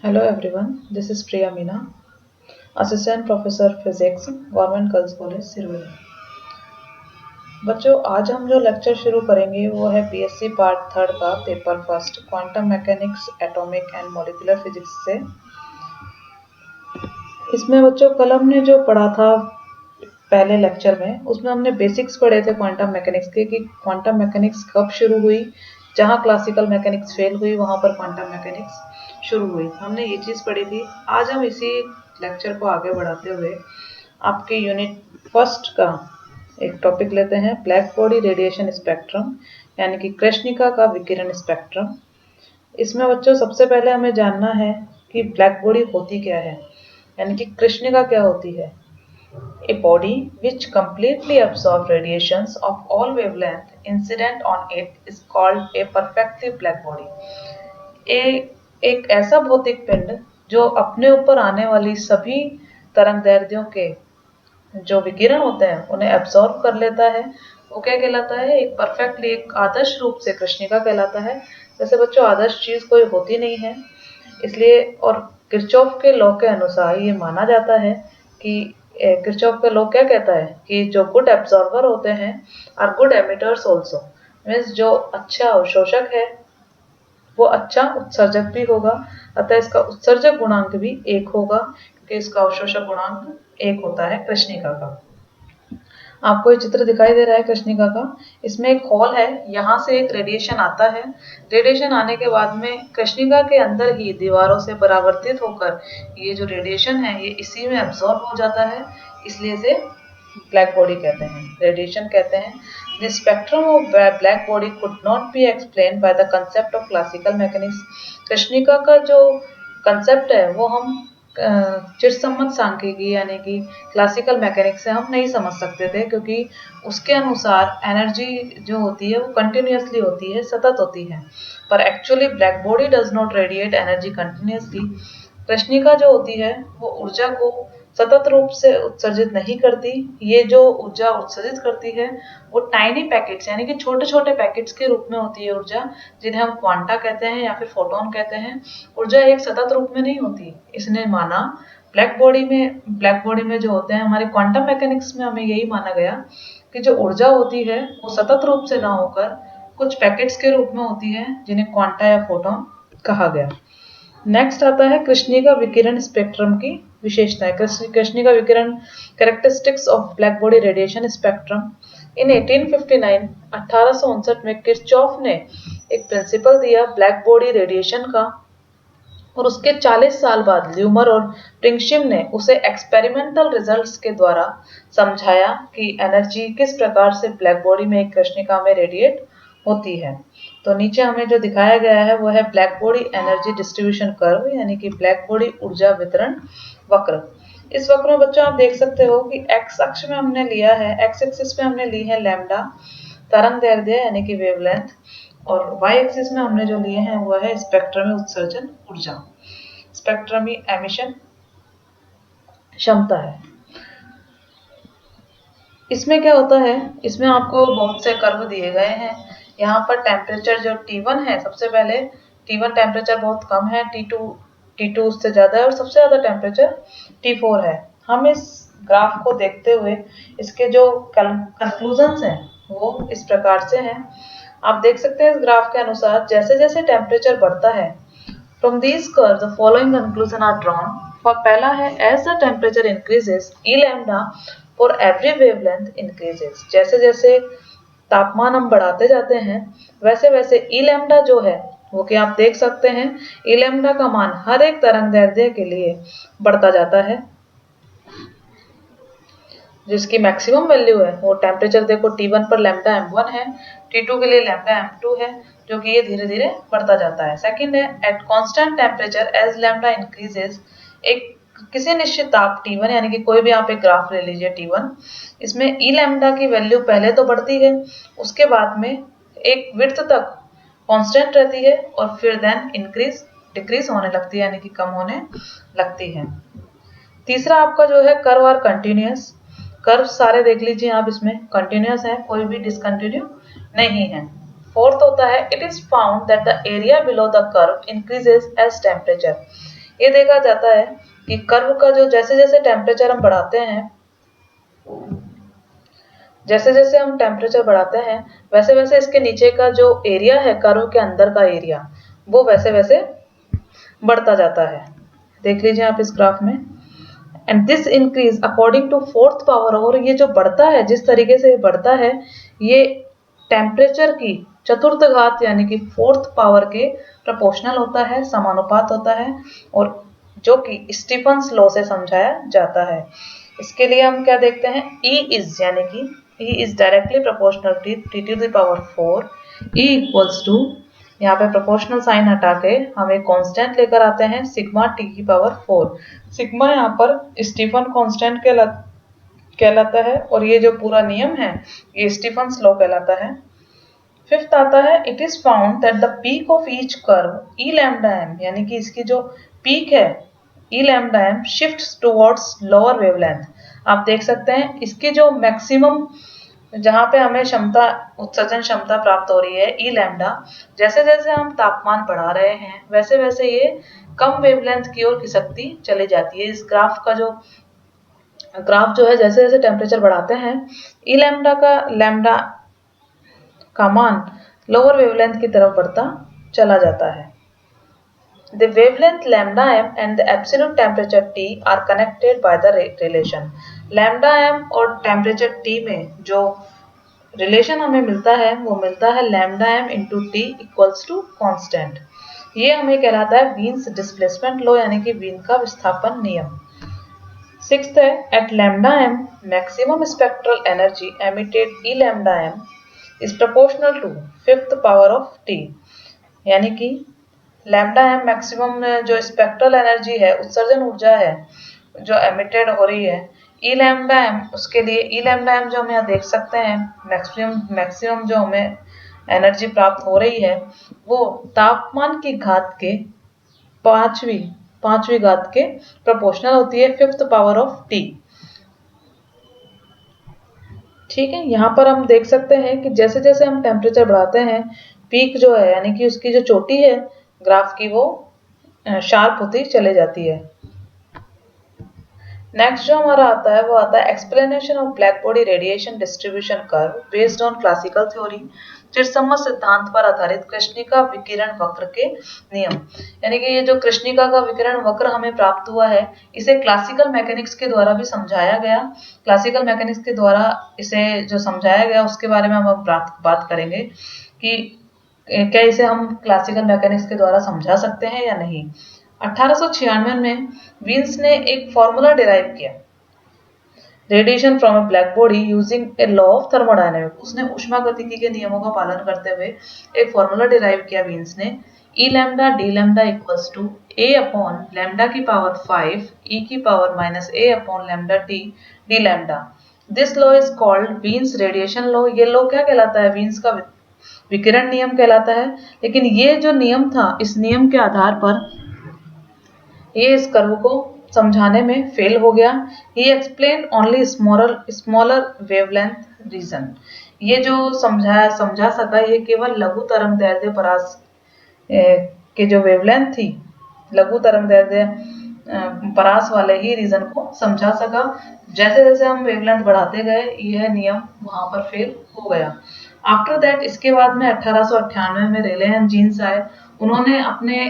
Hello everyone, this is Priya Meena, Assistant Professor Physics, Government Girls College, Sirohi. बच्चों, आज हम जो लेक्चर शुरू करेंगे वो है बीएससी पार्ट थर्ड का paper first quantum mechanics, atomic and molecular physics से। इसमें बच्चों कल हमने जो पढ़ा था पहले लेक्चर में, उसमें हमने बेसिक्स पढ़े थे क्वांटम मैकेनिक्स के कि क्वांटम मैकेनिक्स कब शुरू हुई। जहाँ क्लासिकल मैकेनिक्स फेल हुई वहाँ पर क्वांटम मैकेनिक्स शुरू हुई, हमने ये चीज़ पढ़ी थी। आज हम इसी लेक्चर को आगे बढ़ाते हुए आपके यूनिट फर्स्ट का एक टॉपिक लेते हैं, ब्लैक बॉडी रेडिएशन स्पेक्ट्रम, यानी कि कृष्णिका का विकिरण स्पेक्ट्रम। इसमें बच्चों सबसे पहले हमें जानना है कि ब्लैक बॉडी होती क्या है, यानी कि कृष्णिका क्या होती है। A body which completely absorbs radiations of all wavelength incident on it is called a perfectly black body. एक ऐसा भौतिक पिंड जो अपने ऊपर आने वाली सभी तरंगदैर्ध्यों के जो विकिरण होते हैं उन्हें एब्सॉर्ब कर लेता है, वो क्या कहलाता है? एक परफेक्टली, एक आदर्श रूप से कृष्णिका कहलाता है। जैसे बच्चों आदर्श चीज कोई होती नहीं है, इसलिए और किरचॉफ के लॉ के अनुसार ये माना जाता है कि किरचॉफ का लॉ क्या कहता है कि जो गुड एब्जॉर्बर होते हैं are good emitters also, means जो अच्छा अवशोषक है वो अच्छा उत्सर्जक भी होगा, अतः इसका उत्सर्जक गुणांक भी 1 होगा, क्योंकि इसका अवशोषक गुणांक 1 होता है कृष्णिका का। आपको ये चित्र दिखाई दे रहा है कृष्णिका का। इसमें एक हॉल है, यहाँ से एक रेडिएशन आता है। रेडिएशन आने के बाद में कृष्णिका के अंदर ही दीवारों से परावर्तित होकर ये जो रेडिएशन है ये इसी में एब्जॉर्ब हो जाता है, इसलिए इसे ब्लैक बॉडी कहते हैं, रेडिएशन कहते हैं। The spectrum of black body could not be explained by the concept of classical mechanics. कृष्णिका का जो कंसेप्ट है वो हम चिरसम्मत सांख्यिकी यानी कि क्लासिकल मैकेनिक्स से हम नहीं समझ सकते थे, क्योंकि उसके अनुसार एनर्जी जो होती है वो कंटिन्यूसली होती है, सतत होती है। पर actually black body does not radiate energy continuously. कृष्णिका जो होती है वो ऊर्जा को सतत रूप से उत्सर्जित नहीं करती। ये जो ऊर्जा उत्सर्जित करती है वो टाइनी पैकेट्स यानी कि छोटे छोटे पैकेट्स के रूप में होती है ऊर्जा, जिन्हें हम क्वांटा कहते हैं या फिर फोटोन कहते हैं। ऊर्जा एक सतत रूप में नहीं होती। इसने माना ब्लैक बॉडी में जो होते हैं, हमारे क्वांटम मैकेनिक्स में हमें यही माना गया कि जो ऊर्जा होती है वो सतत रूप से ना होकर कुछ पैकेट्स के रूप में होती है, जिन्हें क्वांटा या फोटोन कहा गया। नेक्स्ट आता है कृष्णिका विकिरण स्पेक्ट्रम की विशेषताएं। कृष्णिका विकिरण characteristics of black body radiation spectrum. In 1859 में किरचॉफ ने एक प्रिंसिपल दिया ब्लैक बॉडी रेडिएशन का, और उसके 40 साल बाद ल्यूमर और प्रिंगशिम ने उसे एक्सपेरिमेंटल रिजल्ट्स के द्वारा समझाया कि एनर्जी किस प्रकार से ब्लैक बॉडी में एक कृष्णिका में रेडिएट होती है। तो नीचे हमें जो दिखाया गया है वो है black body energy distribution curve, यानी कि ब्लैक बॉडी ऊर्जा वितरण वक्र। इस वक्र में बच्चों आप देख सकते हो कि एक्स अक्ष में हमने लिया है, एक्स एक्सिस पे हमने ली है लैम्डा तरंगदैर्ध्य यानी कि वेवलेंथ, और वाई एक्सिस में हमने जो लिए हैं वो है स्पेक्ट्रमी उत्सर्जन ऊर्जा, स्पेक्ट्रमी एमिशन क्षमता है। इसमें क्या होता है, इसमें आपको बहुत से कर्व दिए गए हैं। यहाँ पर टेम्परेचर जो T1 है, सबसे पहले T1 टेम्परेचर बहुत कम है, T2 उससे ज़्यादा है, और सबसे ज़्यादा टेम्परेचर T4 है। हम इस ग्राफ को देखते हुए इसके जो कंक्लूजन्स हैं वो इस प्रकार से हैं। आप देख सकते हैं इस ग्राफ के अनुसार जैसे जैसे टेम्परेचर बढ़ता है, from these curve the following conclusion are drawn. पहला है as the temperature increases E lambda for every wavelength increases. जैसे जैसे तापमान हम बढ़ाते जाते हैं वैसे वैसे ई लैम्डा जो है वो कि आप देख सकते हैं ई लैम्डा का मान हर एक तरंगदैर्ध्य के लिए बढ़ता जाता है, जिसकी मैक्सिमम वैल्यू है वो टेम्परेचर देखो T1 पर लैम्डा m1 है, T2 के लिए लैम्डा m2 है, जो कि ये धीरे धीरे बढ़ता जाता है। सेकंड है at constant temperature as lambda increases. एक किसी निश्चित ताप T1 यानी कि कोई भी आप एक ग्राफ ले लीजिए T1, इसमें ई लैम्डा की वैल्यू पहले तो बढ़ती है, उसके बाद में एक विड्थ तक कांस्टेंट रहती है और फिर देन डिक्रीज होने लगती है, यानी कि कम होने लगती है। तीसरा आपका जो है कर्व आर कंटिन्यूअस। कर्व सारे देख लीजिए आप, इसमें कंटिन्यूअस है, कोई भी डिसकंटिन्यू नहीं है। फोर्थ होता है it is found that the area below the curve increases as temperature. ये देखा जाता है कि कर्व का जो जैसे जैसे टेम्परेचर हम बढ़ाते हैं, जैसे जैसे हम टेम्परेचर बढ़ाते हैं वैसे वैसे इसके नीचे का जो एरिया है, कर्व के अंदर का एरिया, वो वैसे वैसे बढ़ता जाता है। देख लीजिए आप इस ग्राफ में। And this increase according to fourth power, और ये जो बढ़ता है, जिस तरीके से बढ़ता है, ये टेम्परेचर की चतुर्थ घात यानी कि फोर्थ पावर के प्रोपोर्शनल होता है, समानुपात होता है, और जो कि स्टीफन्स लॉ से समझाया जाता है। इसके लिए हम क्या देखते हैं, E इज यानी कि E is directly proportional to T to the power 4, E equals to, यहाँ पे प्रोपोर्शनल साइन हटा के हम एक कांस्टेंट लेकर आते हैं सिग्मा T की पावर 4। सिग्मा यहाँ पर स्टीफन कांस्टेंट कहलाता है, और ये जो पूरा नियम है ये स्टीफन्स लॉ कहलाता है। फिफ्थ आता है, it is found that the peak of each curve E lambda m, यानी कि इसकी जो पीक है E lambda m shifts towards lower wavelength. आप देख सकते हैं इसकी जो मैक्सिमम जहां पे हमें क्षमता, उत्सर्जन क्षमता प्राप्त हो रही है ई लैम्डा, जैसे जैसे हम तापमान बढ़ा रहे हैं वैसे वैसे ये कम वेवलेंथ की ओर खिसकती चली जाती है। इस ग्राफ जो है जैसे जैसे टेम्परेचर बढ़ाते हैं ई लैम्डा का मान लोअर वेवलेंथ की तरफ बढ़ता चला जाता है। The wavelength lambda m and the absolute temperature T are connected by the relation. Lambda m और temperature T में जो रिलेशन हमें मिलता है वो मिलता है lambda m into T equals to constant। ये हमें कहलाता है वीन्स डिस्प्लेसमेंट लॉ यानी कि वीन का विस्थापन नियम। सिक्स्थ है, eight lambda m maximum spectral energy emitted E lambda m is proportional to fifth power of T, यानी कि लैम्डा एम मैक्सिमम जो स्पेक्ट्रल एनर्जी है, उत्सर्जन ऊर्जा है जो एमिटेड हो रही है ई लैम्डा एम, उसके लिए ई लैम्डा एम जो हम यहाँ देख सकते हैं मैक्सिमम जो हमें एनर्जी प्राप्त हो रही है वो तापमान की घात के पांचवी घात के प्रोपोर्शनल होती है, फिफ्थ पावर ऑफ टी। ठीक है, यहाँ पर हम देख सकते हैं कि जैसे जैसे हम टेम्परेचर बढ़ाते हैं पीक जो है यानी कि उसकी जो चोटी है ग्राफ की वो शार्प होती चले जाती है। नेक्स्ट जो हमारा आता है वो आता है explanation of black body radiation distribution curve based on classical theory, चिरसम्मत सिद्धांत पर आधारित कृष्णिका विकिरण वक्र के नियम। यानी कि ये जो कृष्णिका का विकिरण वक्र हमें प्राप्त हुआ है इसे क्लासिकल मैकेनिक्स के द्वारा भी समझाया गया। क्लासिकल मैकेनिक्स के द्वारा इसे जो समझाया गया उसके बारे में हम बात करेंगे कि क्या इसे हम क्लासिकल मैकेनिक्स के द्वारा समझा सकते हैं या नहीं। 1896 में वीन्स ने एक फॉर्मूला डिराइव किया, radiation from a black body using a law of thermodynamics. उसने ऊष्मागतिकी के नियमों का पालन करते हुए एक फॉर्मूला डिराइव किया वीन्स ने, E lambda d lambda equals to A upon lambda की पावर 5 ई की power minus A upon lambda T d lambda. This law is called Wien's radiation law. ये लॉ क्या कहलाता है, वीन्स का विकिरण नियम कहलाता है। लेकिन ये जो नियम था, इस नियम के आधार पर ये इस कर्व को समझाने में फेल हो गया। He explain only smaller wavelength region. ये जो समझा सका ये केवल लघु तरंग दैर्ध्य परास के जो वेवलेंथ थी, लघु तरंग दैर्ध्य परास वाले ही रीजन को समझा सका। जैसे जैसे हम वेवलेंथ बढ़ाते गए यह नियम वहां पर फेल हो गया। आफ्टर दैट इसके बाद में 1898 में रेले एंड जीन्स आए। उन्होंने अपने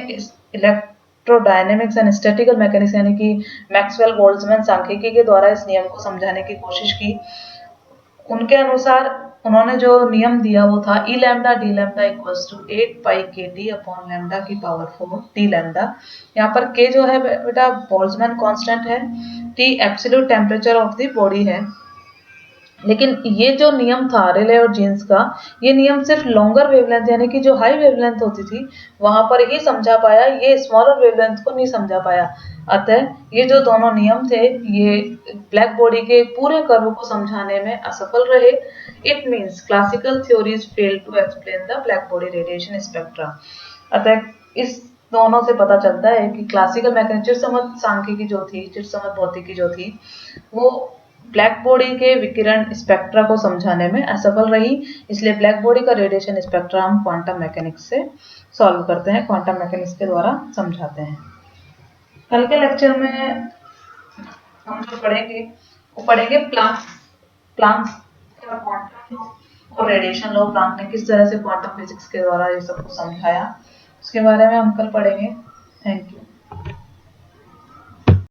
इलेक्ट्रोडायनेमिक्स एंड स्टैटिकल मैकेनिक्स यानी कि मैक्सवेल बोल्ट्जमैन सांख्यिकी के द्वारा इस नियम को समझाने की कोशिश की। उनके अनुसार उन्होंने जो नियम दिया वो था E lambda d lambda equals to 8 pi k T upon lambda की पावर 4 टी लैम्डा। यहाँ पर के जो है बेटा बोल्ट्जमैन कांस्टेंट है, T absolute temperature of the body है। लेकिन ये जो नियम था रेले और जीन्स का, ये नियम सिर्फ लॉन्गर वेवलेंथ यानी कि जो हाई वेवलेंथ होती थी वहां पर ही समझा पाया, ये स्मॉलर वेवलेंथ को नहीं समझा पाया। अतः ये जो दोनों नियम थे ये ब्लैक बॉडी के पूरे कर्व को समझाने में असफल रहे। It means classical theories fail to explain the black body radiation spectra. अतः इस दोनों से पता चलता है कि क्लासिकल मैकेनिक्स चिरसम्मत सांख्यिकी जो थी, चिरसम्मत भौतिकी जो थी, वो ब्लैक बॉडी के विकिरण स्पेक्ट्रा को समझाने में असफल रही। इसलिए ब्लैक बॉडी का रेडिएशन स्पेक्ट्रा हम क्वांटम मैकेनिक्स से सॉल्व करते हैं, क्वांटम मैकेनिक्स के द्वारा समझाते हैं। कल के लेक्चर में हम जो पढ़ेंगे वो पढ़ेंगे प्लांक का क्वांटम और रेडिएशन लॉ। प्लांक ने किस तरह से क्वांटम फिजिक्स के द्वारा ये सब कुछ समझाया, उसके बारे में हम कल पढ़ेंगे। Thank you.